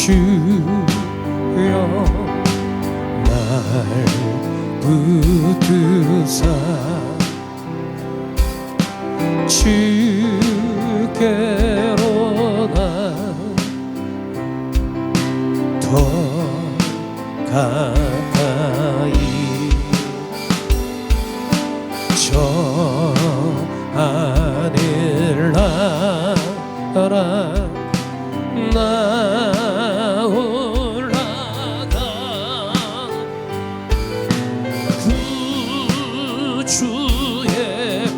주여 날 붙드사 주께로 난 더 가까이 저 하늘 나라 나 올라가 구주의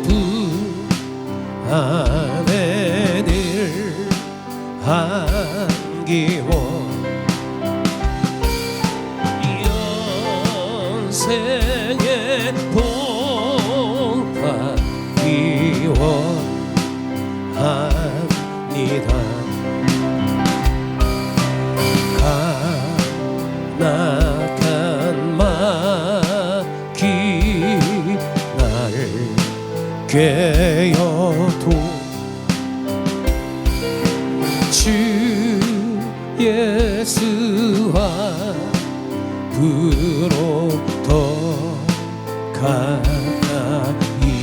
품 안에 늘 안기워 영생의 복받 기원합니다. 가난한 마귀 날 꿰어도 주 예수와 앞으로 더 가까이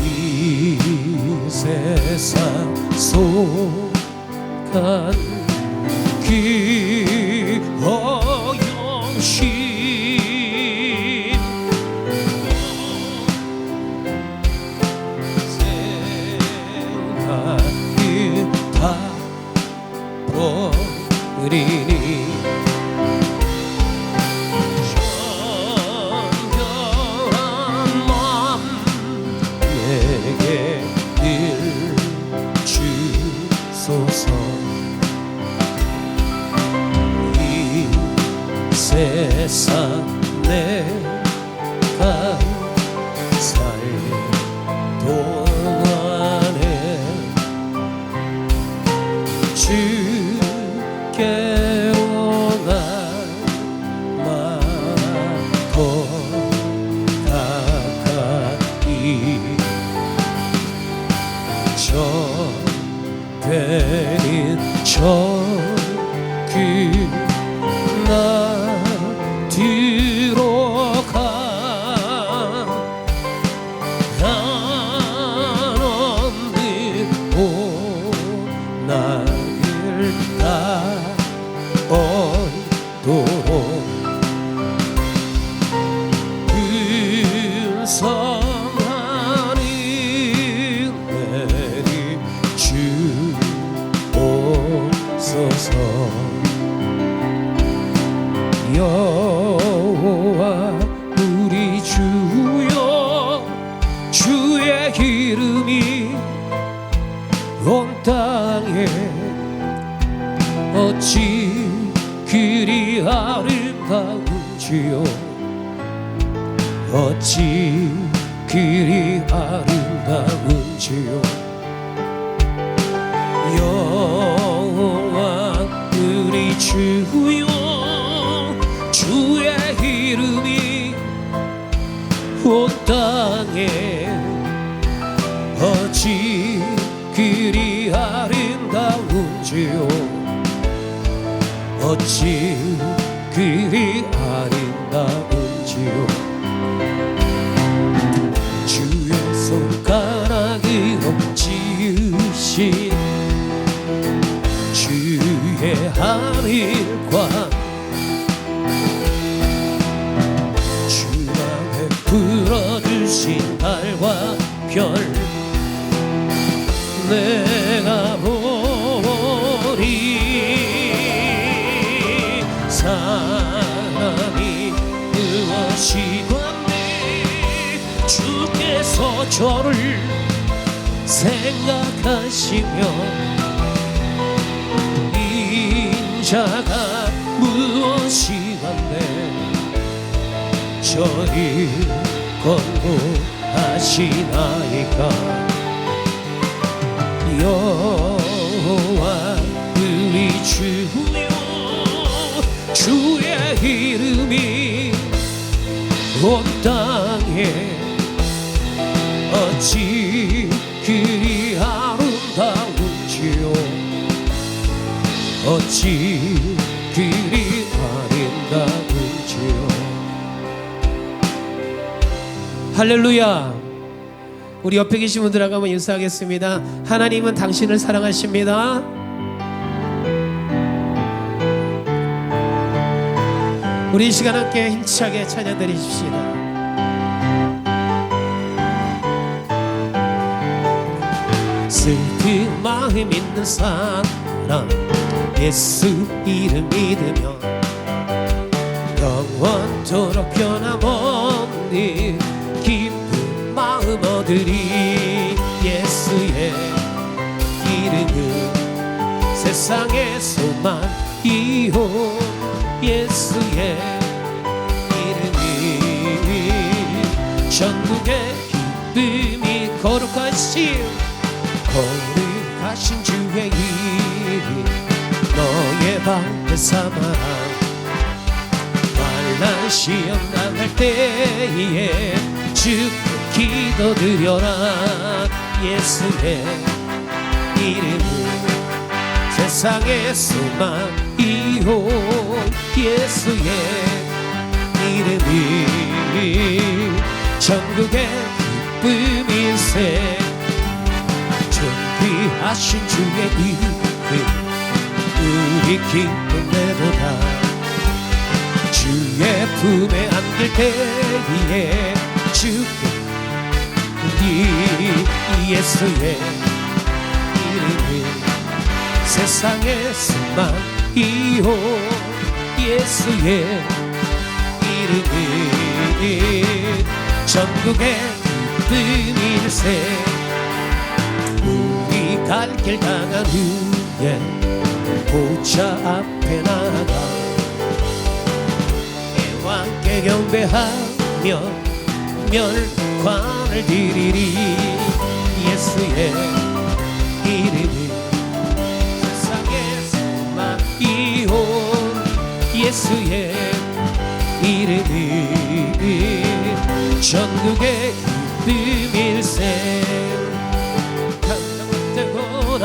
이 세상 속한 기허영심 생각이 다 버리니 정결한 마음 내게 늘 주소서. 이 세상 내가 살 동안에 주께로 날마다 더 가까이 저 되는 저그 나 들어가 난 없는 오 나를 따오도록 근성하는 내리 주옵소서. 여호와 우리 주여 주의 이름이 온 땅에 어찌 그리 아름다운지요. 어찌 그리 아름다운지요. 여호와 우리 주여 주의 이름이 온 땅에 어찌 그리 아름다운지요. 어찌 그리 아름다운지요. 주의 손가락으로 지으신 주의 하늘과 주 맘에 풀어주신 달과 별 내가 보리. 사랑이 무엇이건데 주께서 저를 생각하시며 인자가 무엇이건데 저를 권고하시나이까. 여호와 우리 주여 주의 이름이 온 땅에 어찌 그리 아름다운지요. 어찌 그리 아름다운지요. 할렐루야. 우리 옆에 계신 분들하고 한번 인사하겠습니다. 하나님은 당신을 사랑하십니다. 우리 이 시간 함께 힘차게 찬양 드리십시다. 슬픈 마음 있는 사람 예수 이름 믿으며 영원토록 변함없는 기쁜 마음 얻으리. 예수의 이름은 세상의 소망이요. 예수의 이름이 전국의 기쁨이. 거룩하신 주의 이름 너의 방패 삼아. 환난 시험 당할 때에 주께 기도드려라. 예수의 이름은 세상의 소망이요. 예수의 이름이 전국의 기쁨일세. 존귀하신 주의 이름 우리 기쁨내도다. 주의 품에 안길 때에 주께 예수의 이름은 세상의 소망이요. 예수의 이름은 전국의 기쁨일세. 우리 갈 길 당한 후에 보좌 앞에 나가 왕께 경배하며 멸관을 드리리. 예수의 이름은 세상의 소망이요. 예수의 이름은 전국의 기쁨일세. 강력되고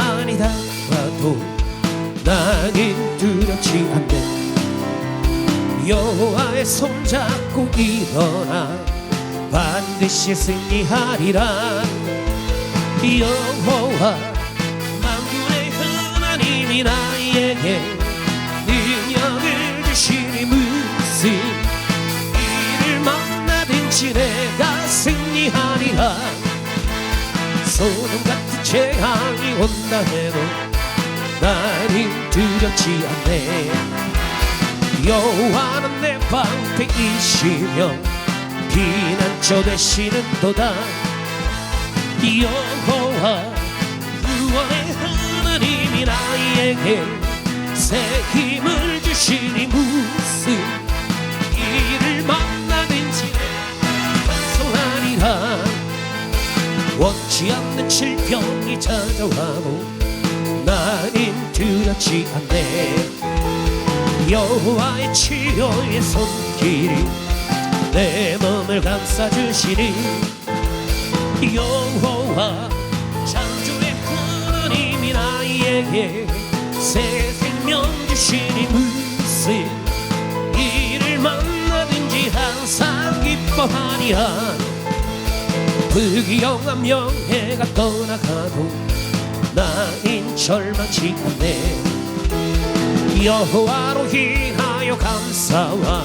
아니다 와도 나는 두렵지 않네. 여호와의 손잡고 일어나 반드시 승리하리라. 여호와 만군의 하나님이 나에게 능력을 주시니 무슨 일을 만나든지 내가 승리하리라. 소돔 같은 재앙이 온다 해도 나는 두렵지 않네. 여호와는 내 방패이시며 피난처 되시는 도다. 여호와 구원의 하나님이 나에게 새 힘을 주시니 무슨 일을 만나든지 완성하리라. 원치 않는 질병이 찾아와도 나는 두렵지 않네. 여호와의 치료의 손길이 내 몸을 감싸주시니. 여호와 창조의 하나님이 나에게 새 생명 주시니 무슨 일을 만나든지 항상 기뻐하리라. 불기영한 명예가 떠나가도 나는 절망치 않네. 여호와로 인하여 감사와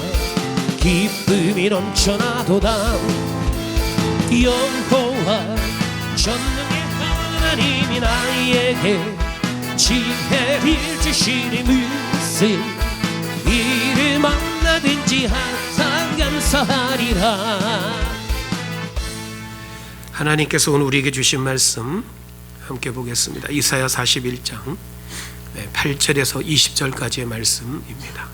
기쁨이 넘쳐나도다. 여호와 전능의 하나님이 나에게 지혜를 주시니 무슨 일을 만나든지 항상 감사하리라. 하나님께서 오늘 우리에게 주신 말씀 함께 보겠습니다. 이사야 41장 8절에서 20절까지의 말씀입니다.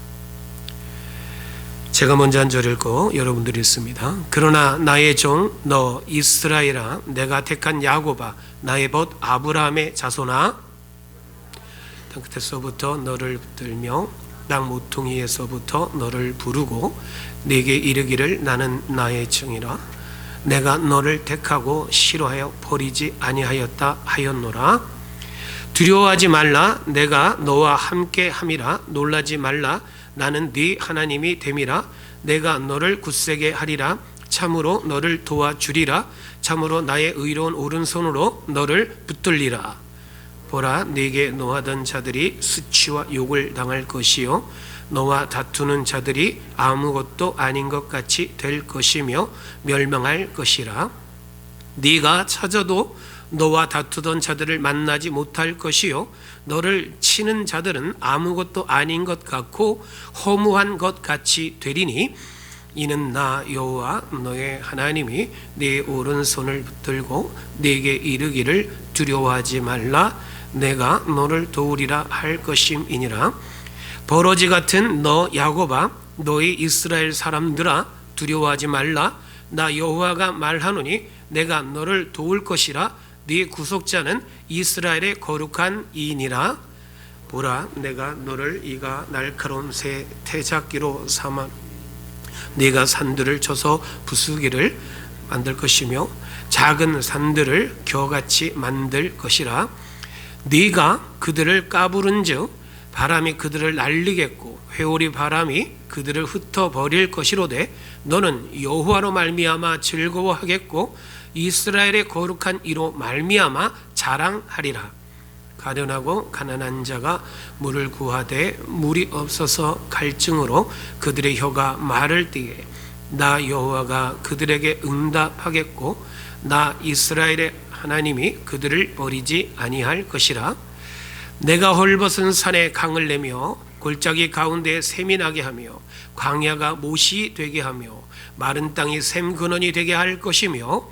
제가 먼저 한 절 읽고 여러분들이 읽습니다. 그러나 나의 종 너 이스라엘아, 내가 택한 야곱아, 나의 벗 아브라함의 자손아, 땅 끝에서부터 너를 붙들며 땅 모퉁이에서부터 너를 부르고 네게 이르기를 나는 나의 증이라. 내가 너를 택하고 싫어하여 버리지 아니하였다 하였노라. 두려워하지 말라. 내가 너와 함께 함이라. 놀라지 말라. 나는 네 하나님이 됨이라. 내가 너를 굳세게 하리라. 참으로 너를 도와주리라. 참으로 나의 의로운 오른손으로 너를 붙들리라. 보라, 네게 노하던 자들이 수치와 욕을 당할 것이요 너와 다투는 자들이 아무것도 아닌 것 같이 될 것이며 멸망할 것이라. 네가 찾아도 너와 다투던 자들을 만나지 못할 것이요 너를 치는 자들은 아무것도 아닌 것 같고 허무한 것 같이 되리니 이는 나 여호와 너의 하나님이 네 오른손을 붙들고 네게 이르기를 두려워하지 말라. 내가 너를 도우리라 할 것임이니라. 버러지 같은 너 야곱아, 너희 이스라엘 사람들아, 두려워하지 말라. 나 여호와가 말하노니 내가 너를 도울 것이라. 네 구속자는 이스라엘의 거룩한 이이니라. 보라, 내가 너를 이가 날카로운 새 태작기로 삼아 네가 산들을 쳐서 부수기를 만들 것이며 작은 산들을 겨같이 만들 것이라. 네가 그들을 까부른즉 바람이 그들을 날리겠고 회오리 바람이 그들을 흩어버릴 것이로되 너는 여호와로 말미암아 즐거워하겠고 이스라엘의 거룩한 이로 말미암아 자랑하리라. 가련하고 가난한 자가 물을 구하되 물이 없어서 갈증으로 그들의 혀가 마를 때에 나 여호와가 그들에게 응답하겠고 나 이스라엘의 하나님이 그들을 버리지 아니할 것이라. 내가 헐벗은 산에 강을 내며 골짜기 가운데 샘이 나게 하며 광야가 못이 되게 하며 마른 땅이 샘 근원이 되게 할 것이며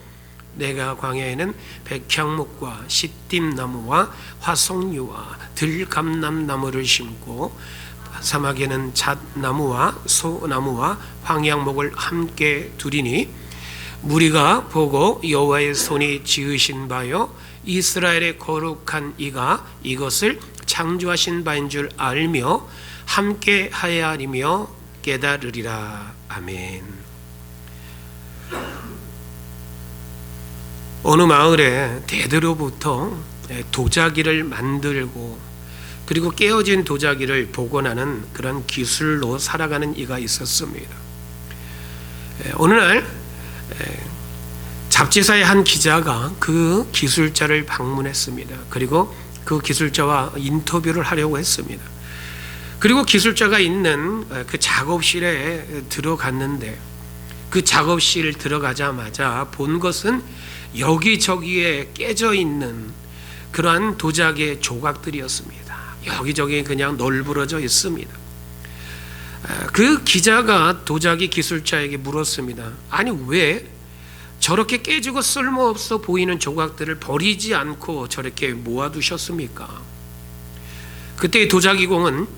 내가 광야에는 백향목과 시띠나무와 화석류와 들감남나무를 심고 사막에는 잣나무와 소나무와 황양목을 함께 두리니 무리가 보고 여호와의 손이 지으신 바요 이스라엘의 거룩한 이가 이것을 창조하신 바인 줄 알며 함께 하야리며 깨달으리라. 아멘. 어느 마을에 대대로부터 도자기를 만들고 그리고 깨어진 도자기를 복원하는 그런 기술로 살아가는 이가 있었습니다. 어느 날 잡지사의 한 기자가 그 기술자를 방문했습니다. 그리고 그 기술자와 인터뷰를 하려고 했습니다. 그리고 기술자가 있는 그 작업실에 들어갔는데 그 작업실 들어가자마자 본 것은 여기저기에 깨져 있는 그러한 도자기의 조각들이었습니다. 여기저기 그냥 널브러져 있습니다. 그 기자가 도자기 기술자에게 물었습니다. 아니 왜 저렇게 깨지고 쓸모없어 보이는 조각들을 버리지 않고 저렇게 모아두셨습니까? 그때 도자기공은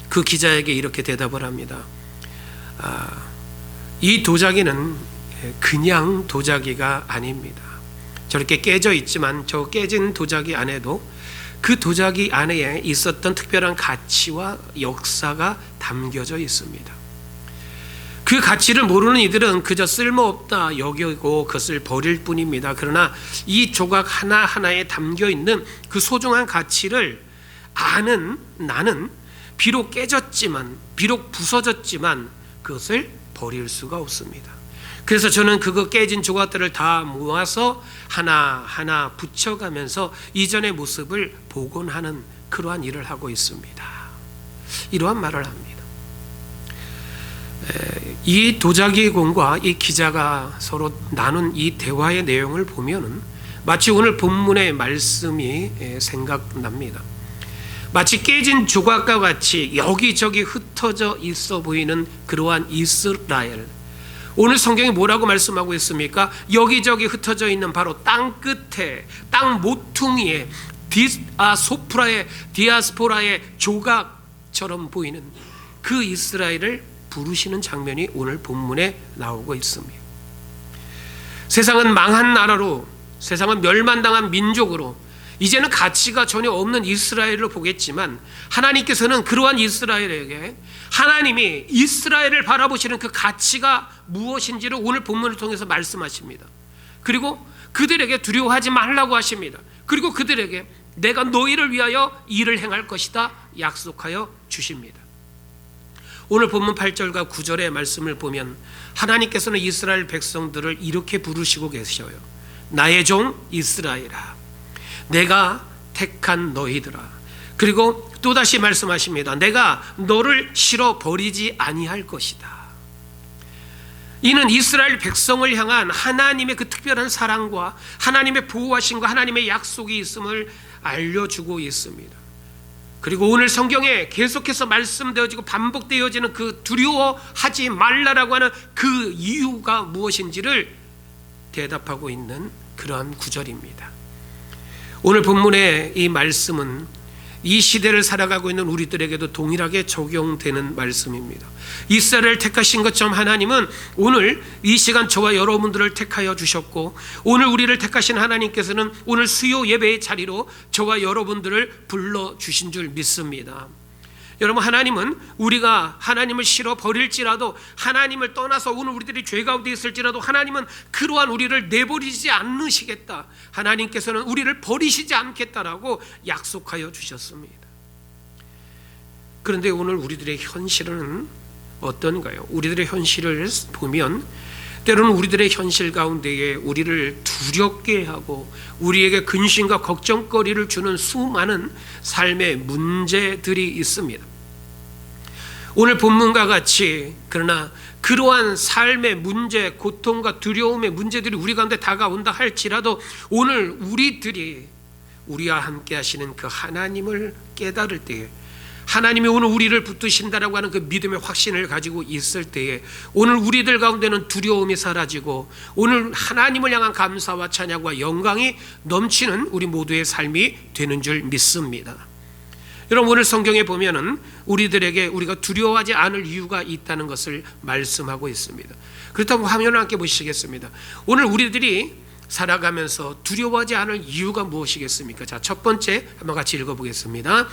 그 기자에게 이렇게 대답을 합니다. 이 도자기는 그냥 도자기가 아닙니다. 저렇게 깨져 있지만 저 깨진 도자기 안에도 그 도자기 안에 있었던 특별한 가치와 역사가 담겨져 있습니다. 그 가치를 모르는 이들은 그저 쓸모없다 여기고 그것을 버릴 뿐입니다. 그러나 이 조각 하나하나에 담겨있는 그 소중한 가치를 아는 나는 비록 깨졌지만 비록 부서졌지만 그것을 버릴 수가 없습니다. 그래서 저는 그거 깨진 조각들을 다 모아서 하나하나 붙여가면서 이전의 모습을 복원하는 그러한 일을 하고 있습니다. 이러한 말을 합니다. 이 도자기공과 이 기자가 서로 나눈 이 대화의 내용을 보면은 마치 오늘 본문의 말씀이 생각납니다. 마치 깨진 조각과 같이 여기저기 흩어져 있어 보이는 그러한 이스라엘. 오늘 성경이 뭐라고 말씀하고 있습니까? 여기저기 흩어져 있는 바로 땅 끝에, 땅 모퉁이에 디아스포라의 조각처럼 보이는 그 이스라엘을 부르시는 장면이 오늘 본문에 나오고 있습니다. 세상은 망한 나라로, 세상은 멸망당한 민족으로, 이제는 가치가 전혀 없는 이스라엘을 보겠지만 하나님께서는 그러한 이스라엘에게 하나님이 이스라엘을 바라보시는 그 가치가 무엇인지를 오늘 본문을 통해서 말씀하십니다. 그리고 그들에게 두려워하지 말라고 하십니다. 그리고 그들에게 내가 너희를 위하여 일을 행할 것이다 약속하여 주십니다. 오늘 본문 8절과 9절의 말씀을 보면 하나님께서는 이스라엘 백성들을 이렇게 부르시고 계셔요. 나의 종 이스라엘아, 내가 택한 너희들아. 그리고 또다시 말씀하십니다. 내가 너를 실어 버리지 아니할 것이다. 이는 이스라엘 백성을 향한 하나님의 그 특별한 사랑과 하나님의 보호하심과 하나님의 약속이 있음을 알려주고 있습니다. 그리고 오늘 성경에 계속해서 말씀되어지고 반복되어지는 그 두려워하지 말라라고 하는 그 이유가 무엇인지를 대답하고 있는 그러한 구절입니다. 오늘 본문의 이 말씀은 이 시대를 살아가고 있는 우리들에게도 동일하게 적용되는 말씀입니다. 이스라엘을 택하신 것처럼 하나님은 오늘 이 시간 저와 여러분들을 택하여 주셨고, 오늘 우리를 택하신 하나님께서는 오늘 수요 예배의 자리로 저와 여러분들을 불러주신 줄 믿습니다. 여러분, 하나님은 우리가 하나님을 싫어 버릴지라도, 하나님을 떠나서 오늘 우리들이 죄 가운데 있을지라도 하나님은 그러한 우리를 내버리지 않으시겠다, 하나님께서는 우리를 버리시지 않겠다라고 약속하여 주셨습니다. 그런데 오늘 우리들의 현실은 어떤가요? 우리들의 현실을 보면 때로는 우리들의 현실 가운데에 우리를 두렵게 하고 우리에게 근심과 걱정거리를 주는 수많은 삶의 문제들이 있습니다. 오늘 본문과 같이 그러나 그러한 삶의 문제, 고통과 두려움의 문제들이 우리 가운데 다가온다 할지라도 오늘 우리들이 우리와 함께 하시는 그 하나님을 깨달을 때에, 하나님이 오늘 우리를 붙드신다라고 하는 그 믿음의 확신을 가지고 있을 때에 오늘 우리들 가운데는 두려움이 사라지고 오늘 하나님을 향한 감사와 찬양과 영광이 넘치는 우리 모두의 삶이 되는 줄 믿습니다. 여러분, 오늘 성경에 보면은 우리들에게 우리가 두려워하지 않을 이유가 있다는 것을 말씀하고 있습니다. 그렇다고 화면을 함께 보시겠습니다. 오늘 우리들이 살아가면서 두려워하지 않을 이유가 무엇이겠습니까? 자, 첫 번째 한번 같이 읽어보겠습니다.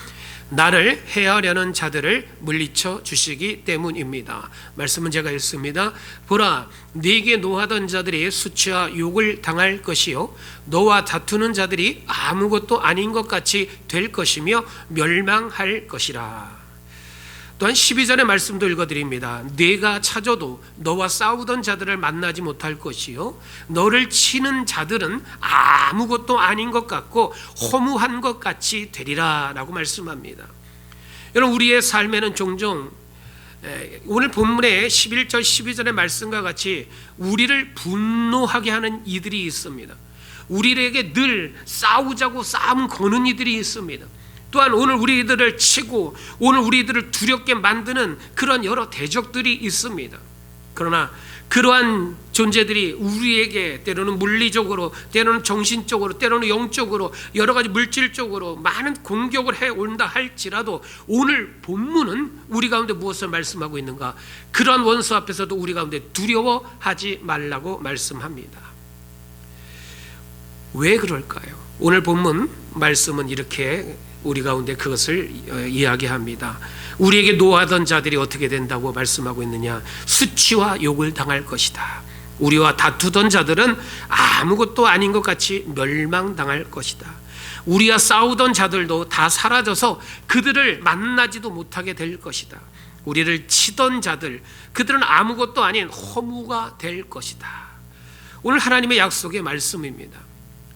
나를 해하려는 자들을 물리쳐 주시기 때문입니다. 말씀은 제가 읽습니다. 보라, 네게 노하던 자들이 수치와 욕을 당할 것이요 너와 다투는 자들이 아무것도 아닌 것 같이 될 것이며 멸망할 것이라. 또한 12절의 말씀도 읽어드립니다. 네가 찾아도 너와 싸우던 자들을 만나지 못할 것이요 너를 치는 자들은 아무것도 아닌 것 같고 허무한 것 같이 되리라 라고 말씀합니다. 여러분, 우리의 삶에는 종종 오늘 본문의 11절 12절의 말씀과 같이 우리를 분노하게 하는 이들이 있습니다. 우리에게 늘 싸우자고 싸움 거는 이들이 있습니다. 또한 오늘 우리들을 치고 오늘 우리들을 두렵게 만드는 그런 여러 대적들이 있습니다. 그러나 그러한 존재들이 우리에게 때로는 물리적으로, 때로는 정신적으로, 때로는 영적으로, 여러 가지 물질적으로 많은 공격을 해온다 할지라도 오늘 본문은 우리 가운데 무엇을 말씀하고 있는가? 그러한 원수 앞에서도 우리 가운데 두려워하지 말라고 말씀합니다. 왜 그럴까요? 오늘 본문 말씀은 이렇게 우리 가운데 그것을 이야기합니다. 우리에게 노하던 자들이 어떻게 된다고 말씀하고 있느냐? 수치와 욕을 당할 것이다. 우리와 다투던 자들은 아무것도 아닌 것 같이 멸망당할 것이다. 우리와 싸우던 자들도 다 사라져서 그들을 만나지도 못하게 될 것이다. 우리를 치던 자들, 그들은 아무것도 아닌 허무가 될 것이다. 오늘 하나님의 약속의 말씀입니다.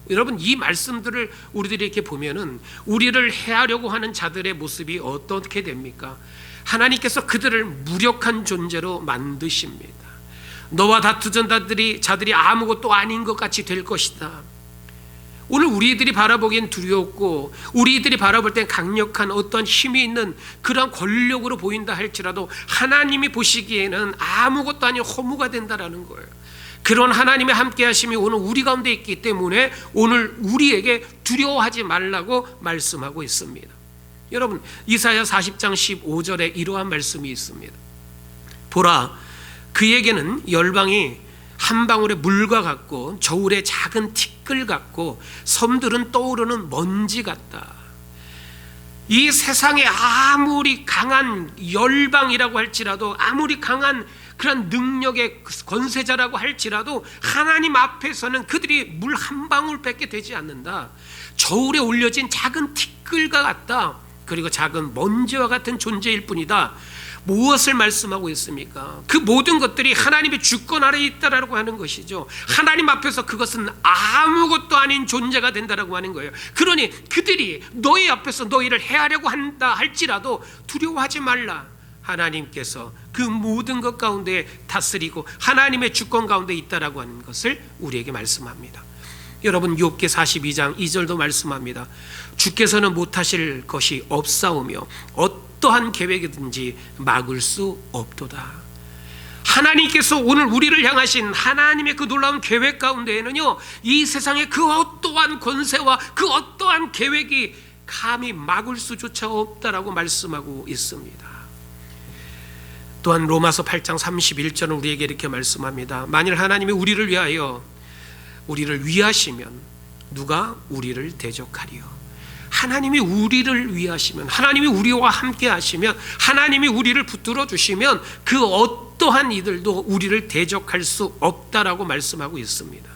여러분, 이 말씀들을 우리들이 이렇게 보면은 우리를 해하려고 하는 자들의 모습이 어떻게 됩니까? 하나님께서 그들을 무력한 존재로 만드십니다. 너와 다투던 자들이 아무것도 아닌 것 같이 될 것이다. 오늘 우리들이 바라보기엔 두렵고 우리들이 바라볼 땐 강력한 어떤 힘이 있는 그런 권력으로 보인다 할지라도 하나님이 보시기에는 아무것도 아닌 허무가 된다라는 거예요. 그런 하나님의 함께 하심이 오늘 우리 가운데 있기 때문에 오늘 우리에게 두려워하지 말라고 말씀하고 있습니다. 여러분, 이사야 40장 15절에 이러한 말씀이 있습니다. 보라, 그에게는 열방이 한 방울의 물과 같고 저울의 작은 티끌 같고 섬들은 떠오르는 먼지 같다. 이 세상에 아무리 강한 열방이라고 할지라도, 아무리 강한 그런 능력의 권세자라고 할지라도 하나님 앞에서는 그들이 물 한 방울밖에 되지 않는다. 저울에 올려진 작은 티끌과 같다. 그리고 작은 먼지와 같은 존재일 뿐이다. 무엇을 말씀하고 있습니까? 그 모든 것들이 하나님의 주권 아래에 있다라고 하는 것이죠. 하나님 앞에서 그것은 아무것도 아닌 존재가 된다라고 하는 거예요. 그러니 그들이 너희 앞에서 너희를 해하려고 한다 할지라도 두려워하지 말라. 하나님께서 그 모든 것 가운데 다스리고 하나님의 주권 가운데 있다라고 하는 것을 우리에게 말씀합니다. 여러분, 욥기 42장 2절도 말씀합니다. 주께서는 못하실 것이 없사오며 어떠한 계획이든지 막을 수 없도다. 하나님께서 오늘 우리를 향하신 하나님의 그 놀라운 계획 가운데에는요, 이 세상의 그 어떠한 권세와 그 어떠한 계획이 감히 막을 수조차 없다라고 말씀하고 있습니다. 또한 로마서 8장 31절은 우리에게 이렇게 말씀합니다. 만일 하나님이 우리를 위하시면 누가 우리를 대적하리요? 하나님이 우리를 위하시면, 하나님이 우리와 함께 하시면, 하나님이 우리를 붙들어 주시면 그 어떠한 이들도 우리를 대적할 수 없다라고 말씀하고 있습니다.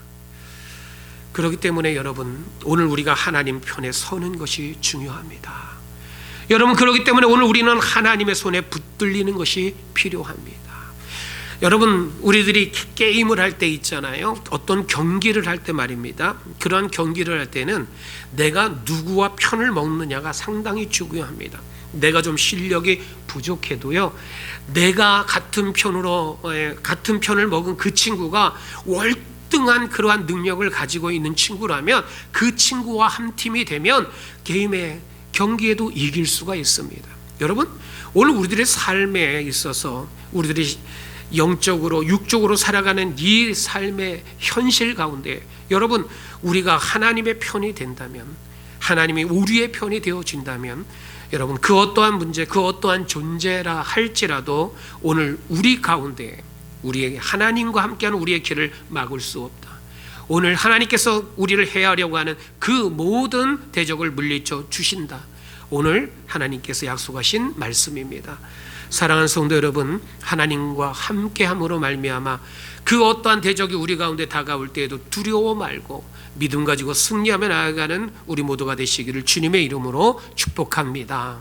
그렇기 때문에 여러분, 오늘 우리가 하나님 편에 서는 것이 중요합니다. 여러분, 그렇기 때문에 오늘 우리는 하나님의 손에 붙들리는 것이 필요합니다. 여러분, 우리들이 게임을 할 때 있잖아요. 어떤 경기를 할 때 말입니다. 그러한 경기를 할 때는 내가 누구와 편을 먹느냐가 상당히 중요합니다. 내가 좀 실력이 부족해도요, 내가 같은 편을 먹은 그 친구가 월등한 그러한 능력을 가지고 있는 친구라면 그 친구와 한 팀이 되면 게임의 경기에도 이길 수가 있습니다. 여러분, 오늘 우리들의 삶에 있어서 우리들이 영적으로 육적으로 살아가는 이 삶의 현실 가운데 여러분, 우리가 하나님의 편이 된다면, 하나님이 우리의 편이 되어진다면 여러분, 그 어떠한 문제, 그 어떠한 존재라 할지라도 오늘 우리 가운데 우리의 하나님과 함께하는 우리의 길을 막을 수 없다. 오늘 하나님께서 우리를 해하려고 하는 그 모든 대적을 물리쳐 주신다. 오늘 하나님께서 약속하신 말씀입니다. 사랑하는 성도 여러분, 하나님과 함께함으로 말미암아 그 어떠한 대적이 우리 가운데 다가올 때에도 두려워 말고 믿음 가지고 승리하며 나아가는 우리 모두가 되시기를 주님의 이름으로 축복합니다.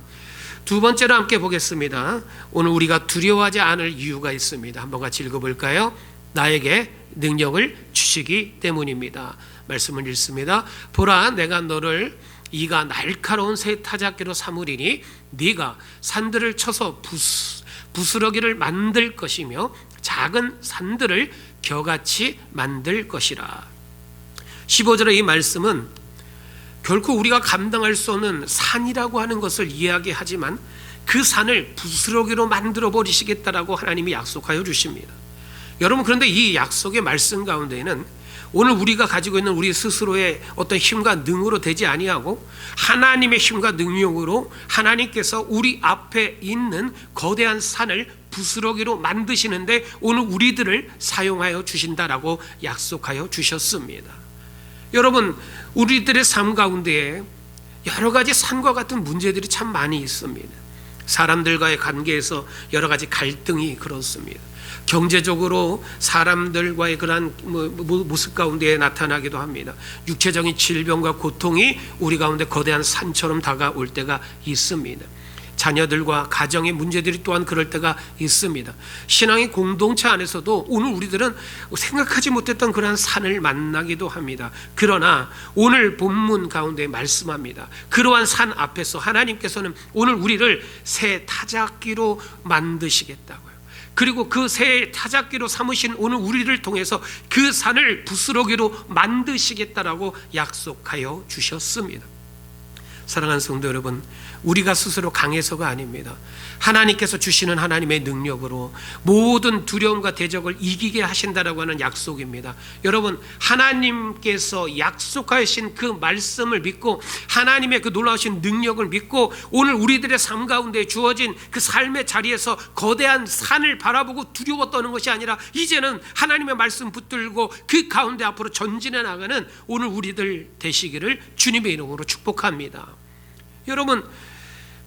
두 번째로 함께 보겠습니다. 오늘 우리가 두려워하지 않을 이유가 있습니다. 한번 같이 읽어볼까요? 나에게 능력을 주시기 때문입니다. 말씀을 읽습니다. 보라, 내가 너를 이가 날카로운 새 타작기로 삼으리니 네가 산들을 쳐서 부스러기를 만들 것이며 작은 산들을 겨같이 만들 것이라. 15절의 이 말씀은 결코 우리가 감당할 수 없는 산이라고 하는 것을 이야기하지만 그 산을 부스러기로 만들어 버리시겠다라고 하나님이 약속하여 주십니다. 여러분, 그런데 이 약속의 말씀 가운데에는 오늘 우리가 가지고 있는 우리 스스로의 어떤 힘과 능으로 되지 아니하고 하나님의 힘과 능력으로 하나님께서 우리 앞에 있는 거대한 산을 부스러기로 만드시는데 오늘 우리들을 사용하여 주신다라고 약속하여 주셨습니다. 여러분, 우리들의 삶 가운데에 여러 가지 산과 같은 문제들이 참 많이 있습니다. 사람들과의 관계에서 여러 가지 갈등이 그렇습니다. 경제적으로 사람들과의 그러한 모습 가운데 나타나기도 합니다. 육체적인 질병과 고통이 우리 가운데 거대한 산처럼 다가올 때가 있습니다. 자녀들과 가정의 문제들이 또한 그럴 때가 있습니다. 신앙의 공동체 안에서도 오늘 우리들은 생각하지 못했던 그러한 산을 만나기도 합니다. 그러나 오늘 본문 가운데 말씀합니다. 그러한 산 앞에서 하나님께서는 오늘 우리를 새 타작기로 만드시겠다고요. 그리고 그 새 타작기로 삼으신 오늘 우리를 통해서 그 산을 부스러기로 만드시겠다라고 약속하여 주셨습니다. 사랑하는 성도 여러분, 우리가 스스로 강해서가 아닙니다. 하나님께서 주시는 하나님의 능력으로 모든 두려움과 대적을 이기게 하신다라고 하는 약속입니다. 여러분, 하나님께서 약속하신 그 말씀을 믿고 하나님의 그 놀라우신 능력을 믿고 오늘 우리들의 삶 가운데 주어진 그 삶의 자리에서 거대한 산을 바라보고 두려워 떠는 것이 아니라 이제는 하나님의 말씀 붙들고 그 가운데 앞으로 전진해 나가는 오늘 우리들 되시기를 주님의 이름으로 축복합니다. 여러분,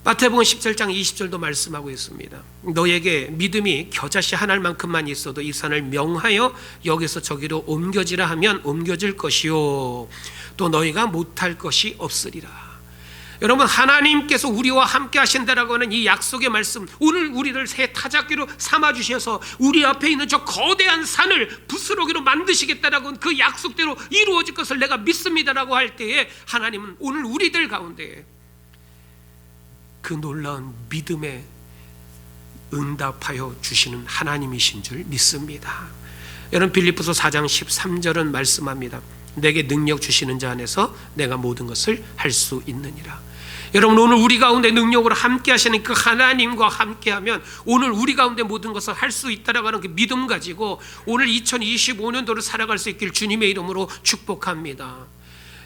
마태복음 17장 20절도 말씀하고 있습니다. 너에게 믿음이 겨자씨 한 알만큼만 있어도 이 산을 명하여 여기서 저기로 옮겨지라 하면 옮겨질 것이요 또 너희가 못할 것이 없으리라. 여러분, 하나님께서 우리와 함께 하신다라고 하는 이 약속의 말씀, 오늘 우리를 새 타작기로 삼아주셔서 우리 앞에 있는 저 거대한 산을 부스러기로 만드시겠다라고 하는 그 약속대로 이루어질 것을 내가 믿습니다라고 할 때에 하나님은 오늘 우리들 가운데 그 놀라운 믿음에 응답하여 주시는 하나님이신 줄 믿습니다. 여러분, 빌립보서 4장 13절은 말씀합니다. 내게 능력 주시는 자 안에서 내가 모든 것을 할 수 있느니라. 여러분, 오늘 우리 가운데 능력으로 함께 하시는 그 하나님과 함께하면 오늘 우리 가운데 모든 것을 할 수 있다라고 하는 그 믿음 가지고 오늘 2025년도를 살아갈 수 있길 주님의 이름으로 축복합니다.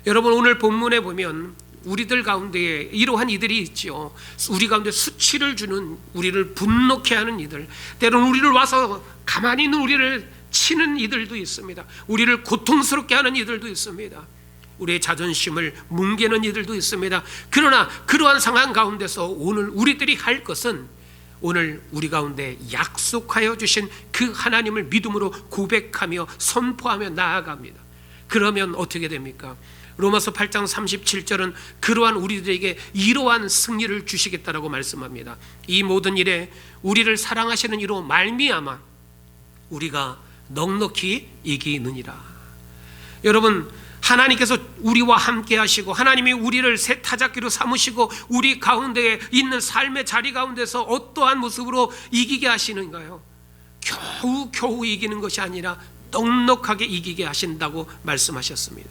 여러분, 오늘 본문에 보면 우리들 가운데 이러한 이들이 있죠. 우리 가운데 수치를 주는, 우리를 분노케 하는 이들, 때로는 우리를 와서 가만히 있는 우리를 치는 이들도 있습니다. 우리를 고통스럽게 하는 이들도 있습니다. 우리의 자존심을 뭉개는 이들도 있습니다. 그러나 그러한 상황 가운데서 오늘 우리들이 할 것은 오늘 우리 가운데 약속하여 주신 그 하나님을 믿음으로 고백하며 선포하며 나아갑니다. 그러면 어떻게 됩니까? 로마서 8장 37절은 그러한 우리들에게 이러한 승리를 주시겠다라고 말씀합니다. 이 모든 일에 우리를 사랑하시는 이로 말미암아 우리가 넉넉히 이기느니라. 여러분, 하나님께서 우리와 함께 하시고 하나님이 우리를 새 타작기로 삼으시고 우리 가운데에 있는 삶의 자리 가운데서 어떠한 모습으로 이기게 하시는가요? 겨우 이기는 것이 아니라 넉넉하게 이기게 하신다고 말씀하셨습니다.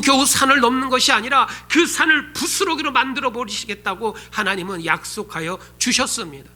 겨우 산을 넘는 것이 아니라 그 산을 부스러기로 만들어 버리시겠다고 하나님은 약속하여 주셨습니다.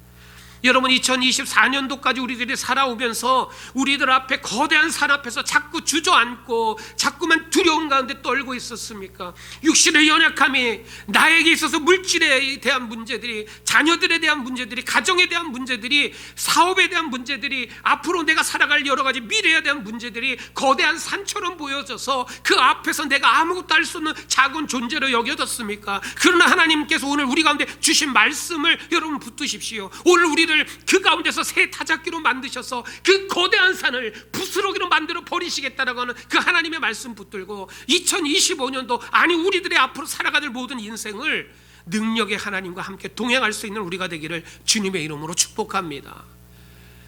여러분, 2024년도까지 우리들이 살아오면서 우리들 앞에 거대한 산 앞에서 자꾸 주저앉고 자꾸만 두려운 가운데 떨고 있었습니까? 육신의 연약함이 나에게 있어서 물질에 대한 문제들이, 자녀들에 대한 문제들이, 가정에 대한 문제들이, 사업에 대한 문제들이, 앞으로 내가 살아갈 여러 가지 미래에 대한 문제들이 거대한 산처럼 보여져서 그 앞에서 내가 아무것도 할 수 없는 작은 존재로 여겨졌습니까? 그러나 하나님께서 오늘 우리 가운데 주신 말씀을 여러분 붙드십시오. 오늘 우리를 그 가운데서 새 타작기로 만드셔서 그 거대한 산을 부스러기로 만들어 버리시겠다라고 하는 그 하나님의 말씀 붙들고 2025년도, 아니 우리들의 앞으로 살아가는 모든 인생을 능력의 하나님과 함께 동행할 수 있는 우리가 되기를 주님의 이름으로 축복합니다.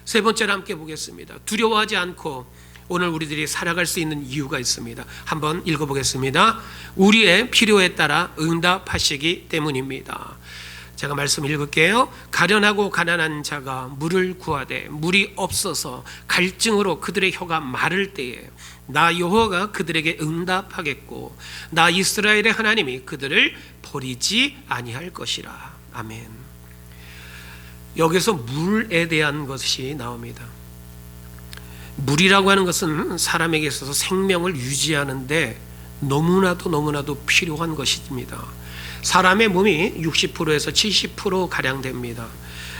세 번째로 함께 보겠습니다. 두려워하지 않고 오늘 우리들이 살아갈 수 있는 이유가 있습니다. 한번 읽어보겠습니다. 우리의 필요에 따라 응답하시기 때문입니다. 제가 말씀 읽을게요. 가련하고 가난한 자가 물을 구하되 물이 없어서 갈증으로 그들의 혀가 마를 때에 나 여호와가 그들에게 응답하겠고 나 이스라엘의 하나님이 그들을 버리지 아니할 것이라. 아멘. 여기서 물에 대한 것이 나옵니다. 물이라고 하는 것은 사람에게 있어서 생명을 유지하는데 너무나도 필요한 것입니다. 사람의 몸이 60%에서 70%가량 됩니다.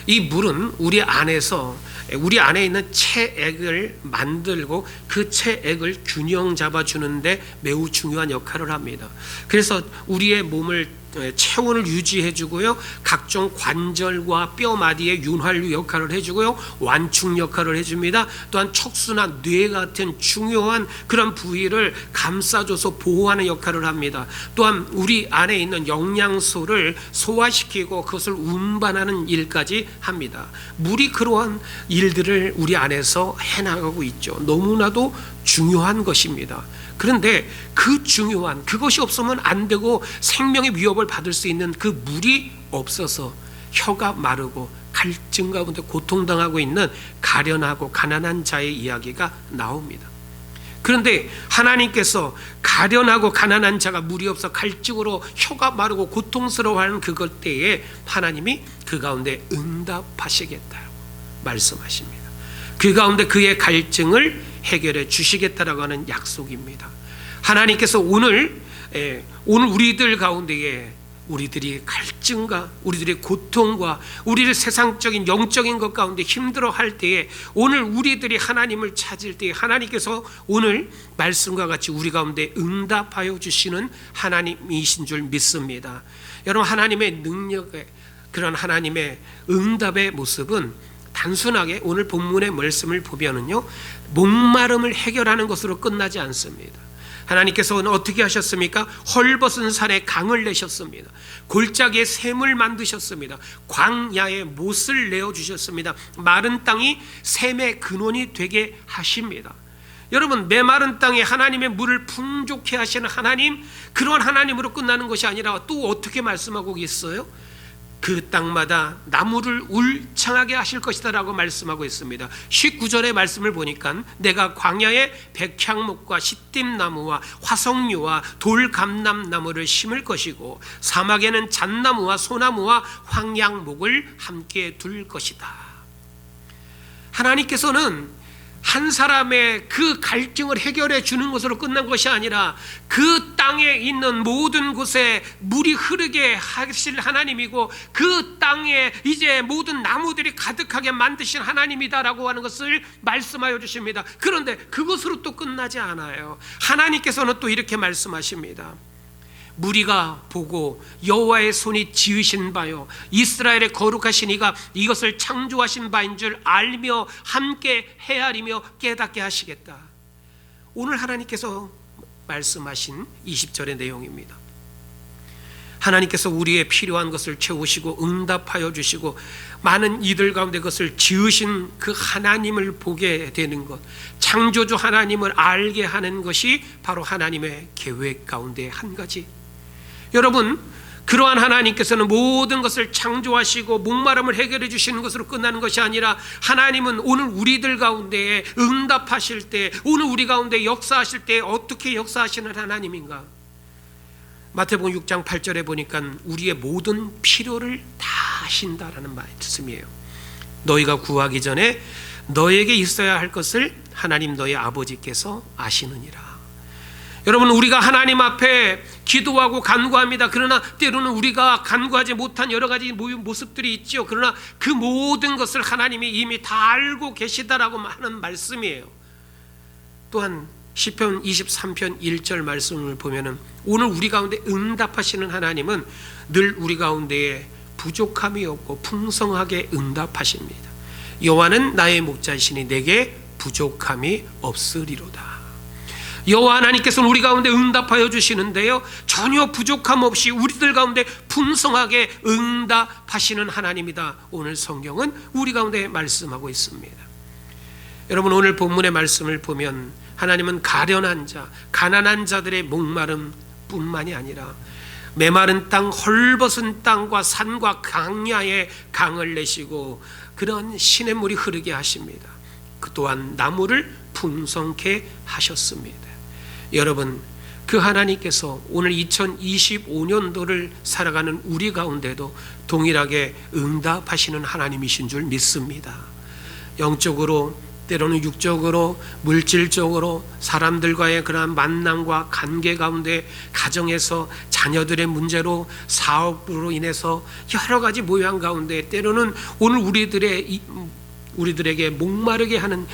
이 물은 우리 안에 있는 체액을 만들고 그 체액을 균형 잡아주는데 매우 중요한 역할을 합니다. 그래서 우리의 몸을 체온을 유지해 주고요, 각종 관절과 뼈마디의 윤활유 역할을 해주고요, 완충 역할을 해줍니다. 또한 척수나 뇌 같은 중요한 그런 부위를 감싸줘서 보호하는 역할을 합니다. 또한 우리 안에 있는 영양소를 소화시키고 그것을 운반하는 일까지 합니다. 물이 그러한 일들을 우리 안에서 해나가고 있죠. 너무나도 중요한 것입니다. 그런데 그 중요한, 그것이 없으면 안 되고 생명의 위협을 받을 수 있는 그 물이 없어서 혀가 마르고 갈증 가운데 고통당하고 있는 가련하고 가난한 자의 이야기가 나옵니다. 그런데 하나님께서 가련하고 가난한 자가 물이 없어 갈증으로 혀가 마르고 고통스러워하는 그것 때에 하나님이 그 가운데 응답하시겠다고 말씀하십니다. 그 가운데 그의 갈증을 해결해 주시겠다라고 하는 약속입니다. 하나님께서 오늘 우리들 가운데에 우리들이 갈증과 우리들의 고통과 우리의 세상적인 영적인 것 가운데 힘들어할 때에 오늘 우리들이 하나님을 찾을 때에 하나님께서 오늘 말씀과 같이 우리 가운데 응답하여 주시는 하나님이신 줄 믿습니다. 여러분, 하나님의 능력에 그런 하나님의 응답의 모습은 단순하게 오늘 본문의 말씀을 보면은요, 목마름을 해결하는 것으로 끝나지 않습니다. 하나님께서는 어떻게 하셨습니까? 헐벗은 산에 강을 내셨습니다. 골짜기에 샘을 만드셨습니다. 광야에 못을 내어주셨습니다. 마른 땅이 샘의 근원이 되게 하십니다. 여러분, 메마른 땅에 하나님의 물을 풍족해 하시는 하나님, 그런 하나님으로 끝나는 것이 아니라 또 어떻게 말씀하고 있어요? 그 땅마다 나무를 울창하게 하실 것이다 라고 말씀하고 있습니다. 19절의 말씀을 보니까 내가 광야에 백향목과 시띠나무와 화석류와 돌감람나무를 심을 것이고 사막에는 잣나무와 소나무와 황양목을 함께 둘 것이다. 하나님께서는 한 사람의 그 갈증을 해결해 주는 것으로 끝난 것이 아니라 그 땅에 있는 모든 곳에 물이 흐르게 하실 하나님이고 그 땅에 이제 모든 나무들이 가득하게 만드신 하나님이다라고 하는 것을 말씀하여 주십니다. 그런데 그것으로 또 끝나지 않아요. 하나님께서는 또 이렇게 말씀하십니다. 무리가 보고 여호와의 손이 지으신 바요 이스라엘의 거룩하신 이가 이것을 창조하신 바인 줄 알며 함께 헤아리며 깨닫게 하시겠다. 오늘 하나님께서 말씀하신 20절의 내용입니다. 하나님께서 우리의 필요한 것을 채우시고 응답하여 주시고 많은 이들 가운데 그것을 지으신 그 하나님을 보게 되는 것, 창조주 하나님을 알게 하는 것이 바로 하나님의 계획 가운데 한 가지. 여러분, 그러한 하나님께서는 모든 것을 창조하시고 목마름을 해결해 주시는 것으로 끝나는 것이 아니라 하나님은 오늘 우리들 가운데 응답하실 때, 오늘 우리 가운데 역사하실 때 어떻게 역사하시는 하나님인가? 마태복음 6장 8절에 보니까 우리의 모든 필요를 다 하신다라는 말씀이에요. 너희가 구하기 전에 너에게 있어야 할 것을 하나님 너희 아버지께서 아시느니라. 여러분, 우리가 하나님 앞에 기도하고 간구합니다. 그러나 때로는 우리가 간구하지 못한 여러 가지 모습들이 있죠. 그러나 그 모든 것을 하나님이 이미 다 알고 계시다라고 하는 말씀이에요. 또한 시편 23편 1절 말씀을 보면은 오늘 우리 가운데 응답하시는 하나님은 늘 우리 가운데에 부족함이 없고 풍성하게 응답하십니다. 여호와는 나의 목자이시니 내게 부족함이 없으리로다. 여호와 하나님께서는 우리 가운데 응답하여 주시는데요, 전혀 부족함 없이 우리들 가운데 풍성하게 응답하시는 하나님이다. 오늘 성경은 우리 가운데 말씀하고 있습니다. 여러분, 오늘 본문의 말씀을 보면 하나님은 가련한 자, 가난한 자들의 목마름 뿐만이 아니라 메마른 땅, 헐벗은 땅과 산과 강야에 강을 내시고 그런 시냇물이 흐르게 하십니다. 그 또한 나무를 풍성케 하셨습니다. 여러분, 그 하나님께서 오늘 2025년도를 살아가는 우리 가운데도 동일하게 응답하시는 하나님이신 줄 믿습니다. 영적으로, 때로는 육적으로, 물질적으로 사람들과의 그러한 만남과 관계 가운데, 가정에서 자녀들의 문제로, 사업으로 인해서 여러 가지 모양 가운데 때로는 오늘 우리들에게 목마르게 하는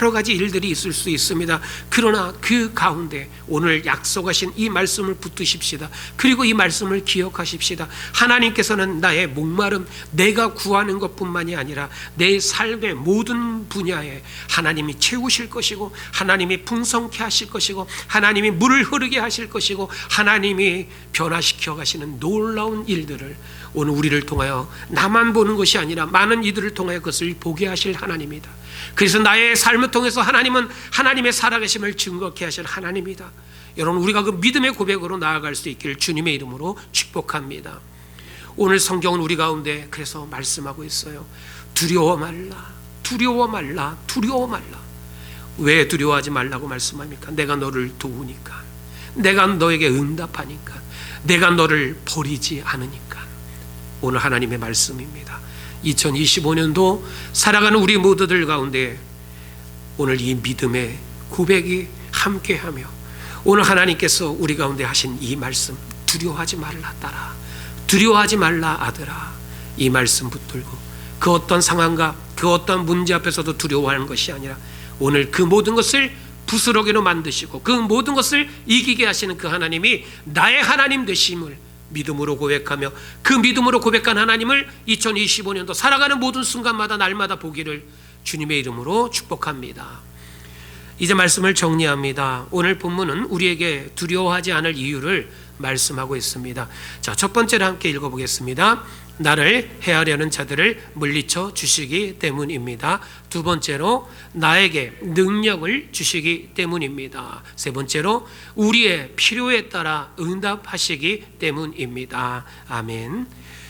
여러 가지 일들이 있을 수 있습니다. 그러나 그 가운데 오늘 약속하신 이 말씀을 붙드십시다. 그리고 이 말씀을 기억하십시다. 하나님께서는 나의 목마름, 내가 구하는 것뿐만이 아니라 내 삶의 모든 분야에 하나님이 채우실 것이고, 하나님이 풍성케 하실 것이고, 하나님이 물을 흐르게 하실 것이고, 하나님이 변화시켜 가시는 놀라운 일들을 오늘 우리를 통하여 나만 보는 것이 아니라 많은 이들을 통하여 그것을 보게 하실 하나님이다. 그래서 나의 삶을 통해서 하나님은 하나님의 살아계심을 증거케 하실 하나님이다. 여러분, 우리가 그 믿음의 고백으로 나아갈 수 있기를 주님의 이름으로 축복합니다. 오늘 성경은 우리 가운데 그래서 말씀하고 있어요. 두려워 말라, 두려워 말라, 두려워 말라. 왜 두려워하지 말라고 말씀합니까? 내가 너를 도우니까, 내가 너에게 응답하니까, 내가 너를 버리지 않으니까. 오늘 하나님의 말씀입니다. 2025년도 살아가는 우리 모두들 가운데 오늘 이 믿음의 고백이 함께하며 오늘 하나님께서 우리 가운데 하신 이 말씀, 두려워하지 말라 딸아, 두려워하지 말라 아들아, 이 말씀 붙들고 그 어떤 상황과 그 어떤 문제 앞에서도 두려워하는 것이 아니라 오늘 그 모든 것을 부스러기로 만드시고 그 모든 것을 이기게 하시는 그 하나님이 나의 하나님 되심을 믿음으로 고백하며 그 믿음으로 고백한 하나님을 2025년도 살아가는 모든 순간마다 날마다 보기를 주님의 이름으로 축복합니다. 이제 말씀을 정리합니다. 오늘 본문은 우리에게 두려워하지 않을 이유를 말씀하고 있습니다. 자, 첫 번째로 함께 읽어보겠습니다. 나를 해하려는 자들을 물리쳐 주시기 때문입니다. 두 번째로 나에게 능력을 주시기 때문입니다. 세 번째로 우리의 필요에 따라 응답하시기 때문입니다. 아멘.